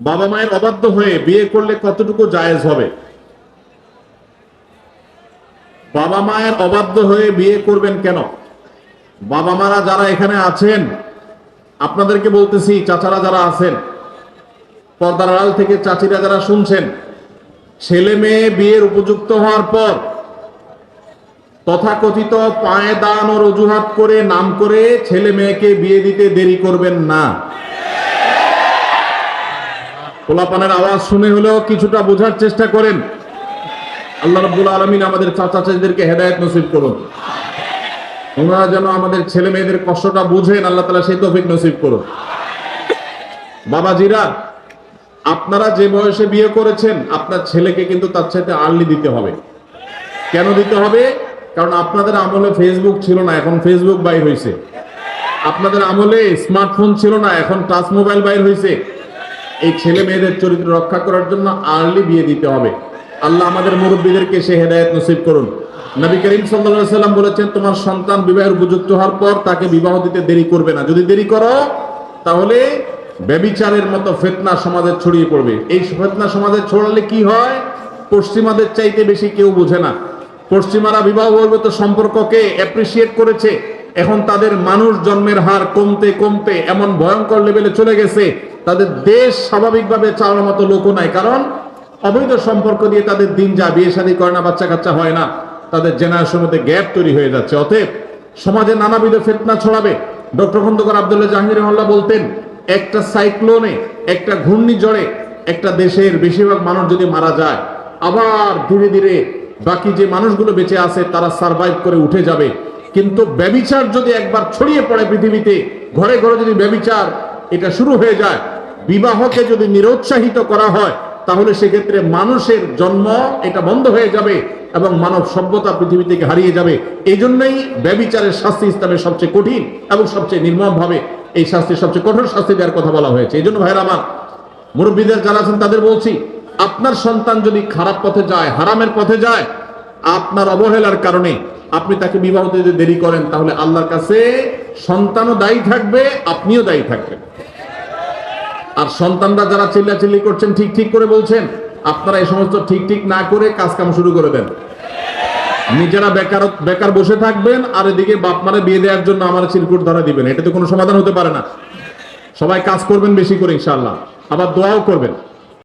বাবা মায়ের অবাধ্য হয়ে বিয়ে করলে কতটুকু জায়েজ হবে? বাবা মায়ের অবাধ্য হয়ে বিয়ে করবেন কেন? বাবা মারা যারা এখানে আছেন, আপনাদেরকে বলতেছি, চাচারা যারা আছেন, পর্দার আড়াল থেকে চাচিরা যারা শুনছেন, ছেলে মেয়ে বিয়ের উপযুক্ত হওয়ার পর তথাকথিত পায়ে দাঁড়ানোর অজুহাত করে নাম করে ছেলে মেয়েকে বিয়ে দিতে দেরি করবেন না। পোলাপানের আওয়াজ শুনে হলেও কিছুটা বোঝার চেষ্টা করেন। আল্লাহ রাব্বুল আলামিন আমাদের চাচা চাচিদেরকে হেদায়েত নসিব করুন। ওনারা যেন আমাদের ছেলে মেয়েদের কষ্টটা বুঝেন, আল্লাহ তাআলা সেই তৌফিক নসিব করুন। বাবাজিরা, আপনারা যে বয়সে বিয়ে করেছেন, আপনার ছেলেকে কিন্তু তার চাইতে আর্লি দিতে হবে। কেন দিতে হবে? কারণ আপনাদের আমলে ফেসবুক ছিল না, এখন ফেসবুক বাইর হয়েছে। আপনাদের আমলে স্মার্টফোন ছিল না, এখন টাচ মোবাইল বাইর হয়েছে। এই ছেলে মেয়েদের চরিত্র রক্ষা করার জন্য আর্লি বিয়ে দিতে হবে। আল্লাহ আমাদের মুরব্বীদেরকে সে হেদায়েত নসিব করুন। নবী করিম সাল্লাল্লাহু আলাইহি সাল্লাম বলেছেন, তোমার সন্তান বিবাহের উপযুক্ত হওয়ার পর তাকে বিবাহ দিতে দেরি করবে না। যদি দেরি করো তাহলে ব্যভিচারের মতো ফিতনা সমাজে ছড়িয়ে পড়বে। এই ফিতনা সমাজে ছড়ালে কি হয়? পশ্চিমাদের চাইতে বেশি কেউ বোঝে না। পশ্চিমারা বিবাহ বহির্ভূত সম্পর্ককে অ্যাপ্রিসিয়েট করেছে, এখন তাদের মানুষ জন্মের হার কমতে কমতে এমন ভয়ঙ্কর লেভেলে চলে গেছে, তাদের দেশ স্বাভাবিকভাবে চালানোর মতো লোকও নাই। কারণ অবৈধ সম্পর্ক দিয়ে তাদের দিন যা, বিয়ে শাদী করে না, বাচ্চা কাচ্চা হয় না, তাদের জেনারেশনের মধ্যে গ্যাপ তৈরি হয়ে যাচ্ছে। অতএব সমাজে নানাবিধ ফিতনা ছড়াবে। ডক্টর খন্দকার আব্দুল্লাহ জাহাঙ্গীর রহমাতুল্লাহ বলতেন, একটা সাইক্লোনে, একটা ঘূর্ণিঝড়ে একটা দেশের বেশিরভাগ মানুষ যদি মারা যায়, আবার ধীরে ধীরে বাকি যে মানুষগুলো বেঁচে আছে তারা সারভাইভ করে উঠে যাবে। কিন্তু ব্যভিচার যদি একবার ছড়িয়ে পড়ে পৃথিবীতে, ঘরে ঘরে যদি ব্যভিচার এটা শুরু হয়ে যায়, বিবাহকে যদি নিরুৎসাহিত করা হয়, তাহলে সেক্ষেত্রে মানুষের জন্ম এটা বন্ধ হয়ে যাবে এবং মানব সভ্যতা পৃথিবী থেকে হারিয়ে যাবে। এই জন্যই ব্যভিচারের শাস্তি ইসলামের সবচেয়ে কঠিন এবং সবচেয়ে নির্মম ভাবে এই শাস্তি, সবচেয়ে কঠোর শাস্তি দেওয়ার কথা বলা হয়েছে। এই জন্য ভাইরা আমার, মুরব্বীদের যারা আছেন তাদের বলছি, আপনার সন্তান যদি খারাপ পথে যায়, হারামের পথে যায়, আপনার অবহেলার কারণে আপনি তাকে বিবাহ দিতে দেরি করেন, তাহলে আল্লাহর কাছে সন্তানও দায়ী থাকবে, আপনিও দায়ী থাকবেন। আর সন্তানরা যারা চিল্লাচিল্লি করছেন, ঠিক ঠিক করে বলছেন, আপনারা এই সমস্ত ঠিক ঠিক না করে কাজ কাম শুরু করে দেন। নিজেরা বেকার বসে থাকবেন, আর এদিকে বাপ মারে বিয়ে দেওয়ার জন্য আমার চিরকুট ধরা দিবেন। এটা তো কোনো সমাধান হতে পারে না। সবাই কাজ করবেন বেশি করে ইনশাআল্লাহ, আবার দোয়াও করবেন।